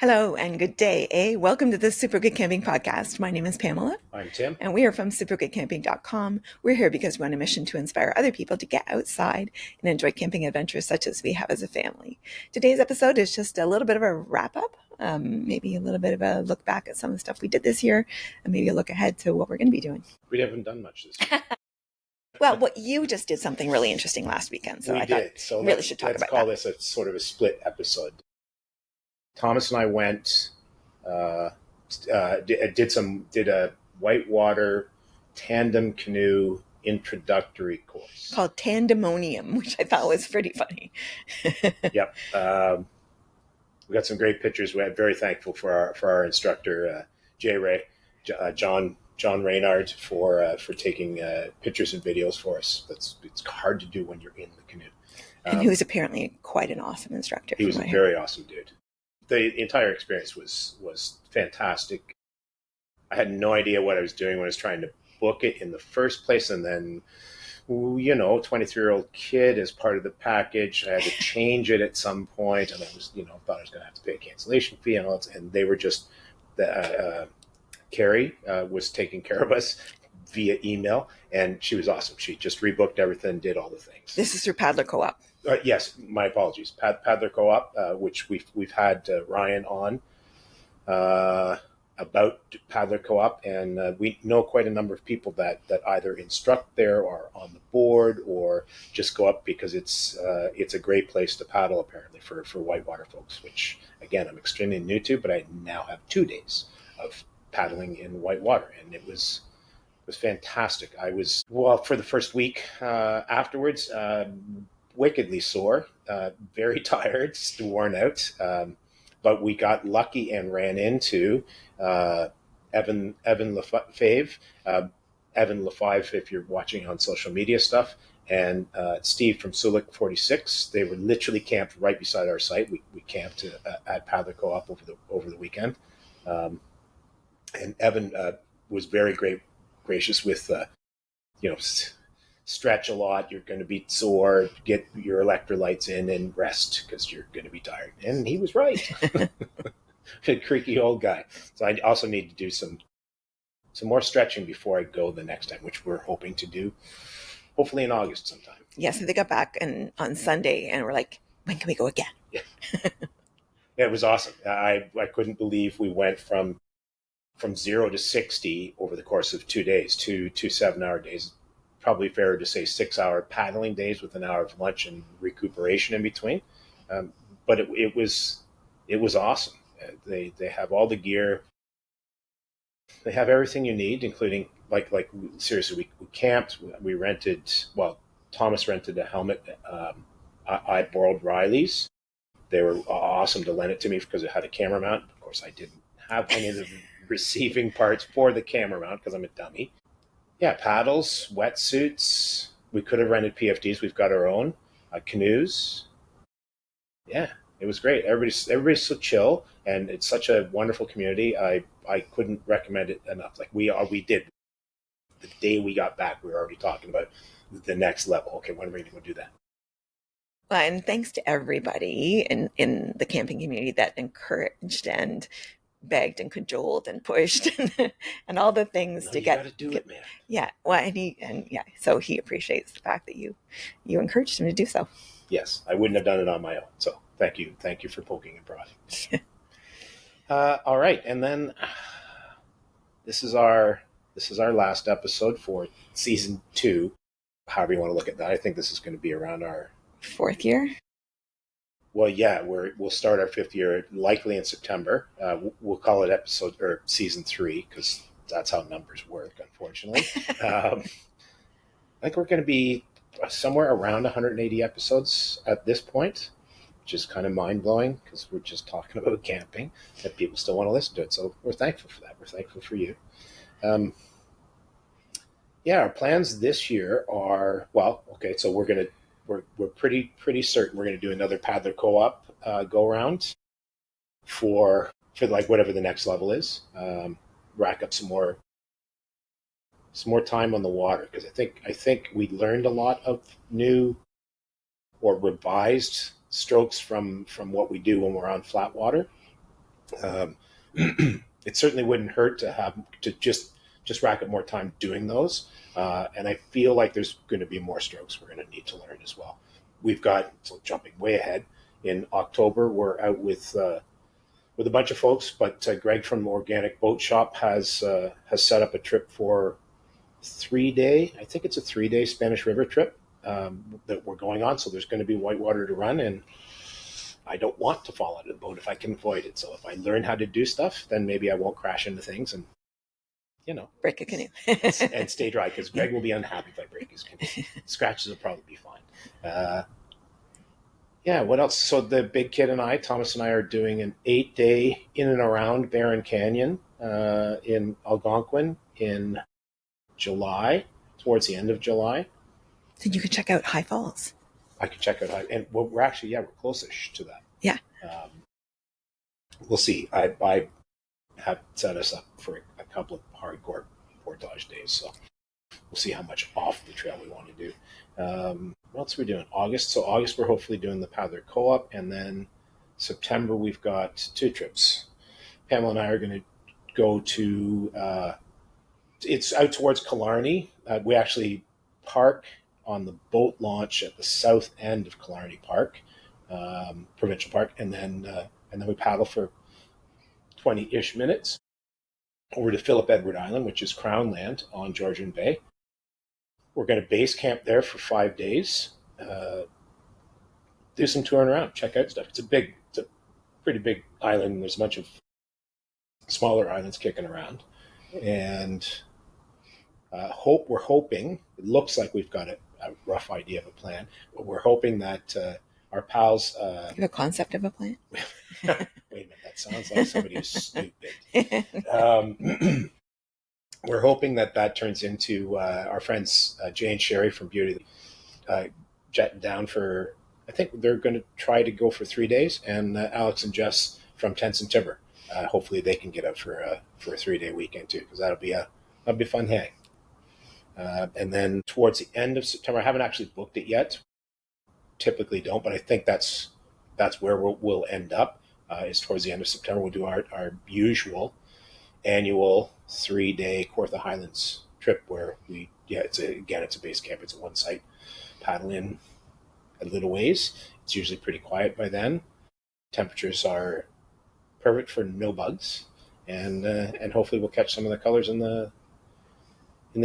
Hello and good day, Welcome to the Super Good Camping Podcast. My name is Pamela. I'm Tim. And we are from supergoodcamping.com. We're here because we're on a mission to inspire other people to get outside and enjoy camping adventures such as we have as a family. Today's episode is just a little bit of a wrap-up, maybe a little bit of a look back at some of the stuff we did this year, and maybe a look ahead to what we're going to be doing. We haven't done much this year. Well, you just did something really interesting last weekend, so I thought so really should talk about let's call this a sort of a split episode. Thomas and I went, did a whitewater tandem canoe introductory course called Tandemonium, which I thought was pretty funny. Yep. We got some great pictures. We're very thankful for our instructor, John Reynard, for taking pictures and videos for us. It's hard to do when you're in the canoe. And he was apparently quite an awesome instructor. He was a very awesome dude. The entire experience was fantastic. I had no idea what I was doing when I was trying to book it in the first place, and then, 23-year-old kid as part of the package. I had to change it at some point, and I was, thought I was going to have to pay a cancellation fee and all that. And they were just, Carrie was taking care of us via email, and she was awesome. She just rebooked everything, did all the things. This is through Paddler Co-op. Yes, my apologies. Paddler Co-op, which we've had Ryan on about Paddler Co-op, and we know quite a number of people that either instruct there or on the board or just go up because it's a great place to paddle apparently for whitewater folks, which again I'm extremely new to, but I now have 2 days of paddling in whitewater, and it was fantastic. I was, for the first week afterwards, wickedly sore, very tired, worn out. But we got lucky and ran into Evan Lefebvre, Evan Lefebvre, if you're watching on social media stuff, and Steve from Sulik 46. They were literally camped right beside our site. We camped at Paddler Co-op over the weekend, and Evan was very gracious with stretch a lot, you're going to be sore, get your electrolytes in and rest because you're going to be tired. And he was right. A creaky old guy. So I also need to do some more stretching before I go the next time, which we're hoping to do hopefully in August sometime. Yeah, so they got back on Sunday and we're like, when can we go again? Yeah, it was awesome. I couldn't believe we went from 0 to 60 over the course of 2 days, two 7-hour days. Probably fairer to say 6-hour paddling days with an hour of lunch and recuperation in between. But it was awesome. They have all the gear. They have everything you need, including like seriously, we camped. We rented. Well, Thomas rented a helmet. I borrowed Riley's. They were awesome to lend it to me because it had a camera mount. Of course, I didn't have any of the receiving parts for the camera mount because I'm a dummy. Yeah, paddles, wetsuits. We could have rented PFDs. We've got our own canoes. Yeah, it was great. Everybody's so chill, and it's such a wonderful community. I couldn't recommend it enough. Like we did. The day we got back, we were already talking about the next level. Okay, when are we going to go do that? Well, and thanks to everybody in the camping community that encouraged and begged and cajoled and pushed and all the things to get. You got to do it, man. Yeah, well, so he appreciates the fact that you encouraged him to do so. Yes, I wouldn't have done it on my own. So thank you for poking and prodding. All right, and then this is our last episode for season 2. However you want to look at that. I think this is going to be around our 4th year. Well, yeah, we'll start our 5th year likely in September. We'll call it episode or season 3 because that's how numbers work, unfortunately. I think we're going to be somewhere around 180 episodes at this point, which is kind of mind-blowing because we're just talking about camping and people still want to listen to it. So we're thankful for that. We're thankful for you. Our plans this year are, so we're pretty certain we're going to do another Paddler Co-op go around for like whatever the next level is. Rack up some more time on the water because I think we learned a lot of new or revised strokes from what we do when we're on flat water. Um, it certainly wouldn't hurt to have to just rack up more time doing those. And I feel like there's going to be more strokes we're going to need to learn as well. We've got, so jumping way ahead, in October we're out with a bunch of folks, but Greg from Organic Boat Shop has set up a trip for 3 day. I think it's a 3 day Spanish River trip that we're going on. So there's going to be whitewater to run, and I don't want to fall out of the boat if I can avoid it. So if I learn how to do stuff, then maybe I won't crash into things and break a canoe and stay dry, because Greg will be unhappy if I break his canoe. Scratches will probably be fine. Yeah, what else? So the big kid and I, Thomas and I, are doing an 8 day in and around Barron Canyon in Algonquin in July, towards the end of July. So you can check out High Falls. I can check out High, and we're actually, we're close-ish to that. Yeah. We'll see. I have set us up for a couple of hardcore portage days, so we'll see how much off the trail we want to do. What else are we doing? August. So August, we're hopefully doing the Paddler Co-op, and then September we've got 2 trips. Pamela and I are going to go to. It's out towards Killarney. We actually park on the boat launch at the south end of Killarney Park, Provincial Park, and then we paddle for 20-ish minutes over to Philip Edward Island, which is Crown Land on Georgian Bay. We're going to base camp there for 5 days, do some touring around, check out stuff. It's a pretty big island, and there's a bunch of smaller islands kicking around. And we're hoping, it looks like we've got a rough idea of a plan, but we're hoping that our pals... you have a concept of a plan? Wait a minute, that sounds like somebody who's stupid. We're hoping that turns into our friends Jay and Sherry from Beauty jetting down for, I think they're going to try to go for 3 days, and Alex and Jess from Tents and Timber. Hopefully they can get out for a 3-day weekend too, because that'll be a fun hang. And then towards the end of September, I haven't actually booked it yet. Typically don't, but I think that's where we'll end up. Is towards the end of September. We'll do our usual annual 3-day Kortha Highlands trip, where it's a base camp. It's a one site paddle in a little ways. It's usually pretty quiet by then. Temperatures are perfect for no bugs, and hopefully we'll catch some of the colors in the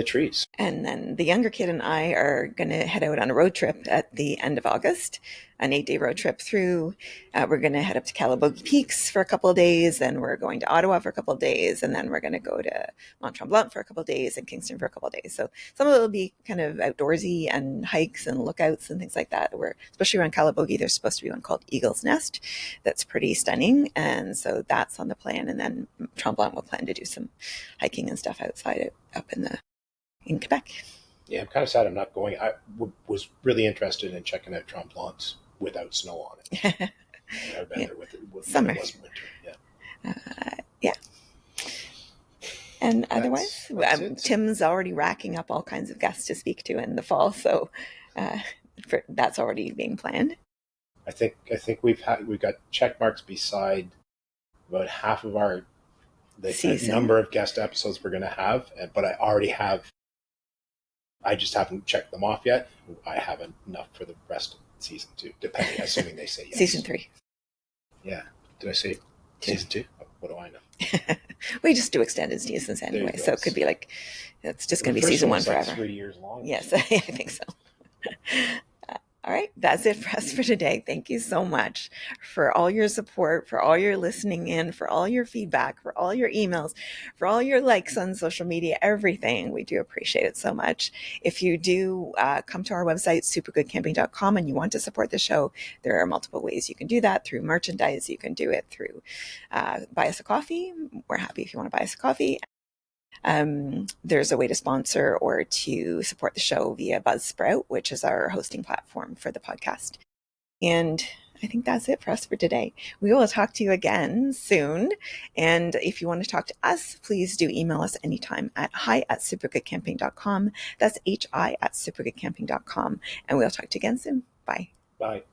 trees. And then the younger kid and I are going to head out on a road trip at the end of August, an 8-day road trip through. We're going to head up to Calabogie Peaks for a couple of days, then we're going to Ottawa for a couple of days, and then we're going to go to Mont Tremblant for a couple of days and Kingston for a couple of days. So some of it will be kind of outdoorsy and hikes and lookouts and things like that. Especially around Calabogie, there's supposed to be one called Eagle's Nest that's pretty stunning, and so that's on the plan. And then Tremblant will plan to do some hiking and stuff outside up in Quebec. Yeah, I'm kind of sad I'm not going. I was really interested in checking out Tremblant without snow on it. I've been there with it. Summer. It wasn't winter. Yeah. And otherwise, that's Tim's already racking up all kinds of guests to speak to in the fall, so that's already being planned. I think we've got check marks beside about half of the number of guest episodes we're going to have, but I just haven't checked them off yet. I have enough for the rest of season 2, assuming they say yes. Season 3. Yeah. Did I say 2? Season 2? What do I know? We just do extended seasons anyway, so it could be like, it's just going to be season 1 forever. Like 3 years long. Yes, I think so. All right, that's it for us for today. Thank you so much for all your support, for all your listening in, for all your feedback, for all your emails, for all your likes on social media, everything. We do appreciate it so much. If you do come to our website, supergoodcamping.com, and you want to support the show, there are multiple ways you can do that: through merchandise. You can do it through buy us a coffee. We're happy if you want to buy us a coffee. There's a way to sponsor or to support the show via Buzzsprout, which is our hosting platform for the podcast. And I think that's it for us for today. We will talk to you again soon. And if you want to talk to us, please do email us anytime at hi@supergoodcamping.com. That's hi@supergoodcamping.com. And we'll talk to you again soon. Bye. Bye.